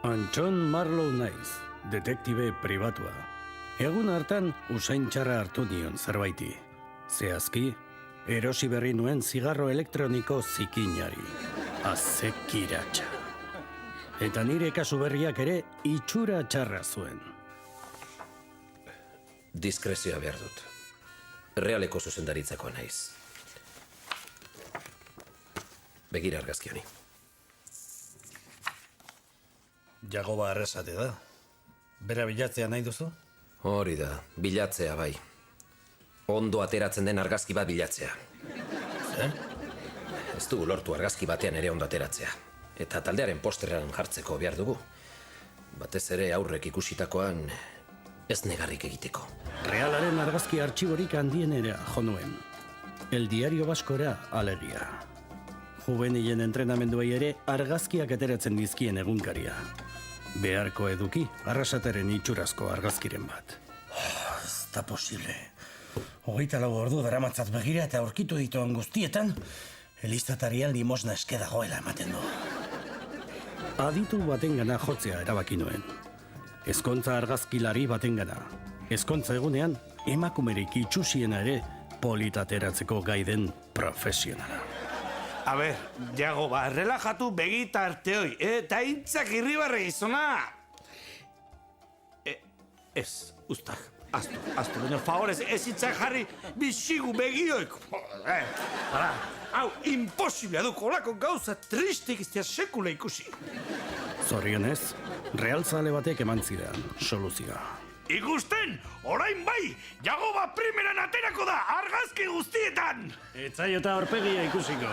Antxon Marlow naiz, detektibe pribatua. Egun hartan usain txarra hartu nion zerbaiti. Zehazki, erosi berri nuen zigarro elektroniko zikinari. Azekiratxa. Eta nire kasu berriak ere itxura txarra zuen. Diskrezioa behar dut. Realeko zuzendaritzakoa naiz. Begira argazki honi. Jagoba arrasate da. Bera bilatzea nahi duzu? Hori da, bilatzea bai. Ondo ateratzen den argazki bat bilatzea. Zer? Ez dugu lortu argazki batean ere ondo ateratzea. Eta taldearen posterran jartzeko behar dugu. Batez ere aurrek ikusitakoan ez negarrik egiteko. Realaren argazki artxiborik handienera jo nuen. El Diario Baskora alegia. Juvenilen entrenamenduei ere argazkiak ateratzen dizkien egunkaria. Beharko eduki, arrasateren itxurazko argazkiren bat. Ez da posible. 24 ordu daramatzat begira eta aurkitu dituen guztietan, elistatarian limosna eske dagoela ematen du. Aditu batengana jotzea erabaki nuen. Ezkontza argazkilari batengana. Ezkontza egunean, emakumerik itxusiena ere politateratzeko gai den profesionala. A ber, Jagoba, relajatu begita arteoi, eta intzak irribarre izona! Ez, ustak, aztu, baina favorez, ez itzak jarri bizigu begioik. Hau, imposiblea duk, olako gauza tristik iztea sekula ikusi. Zorionez, realzale batek eman zidan soluzioa. Ikusten, orain bai, Jagoba primeran aterako da, argazki guztietan! Etzaiota aurpegia ikusiko.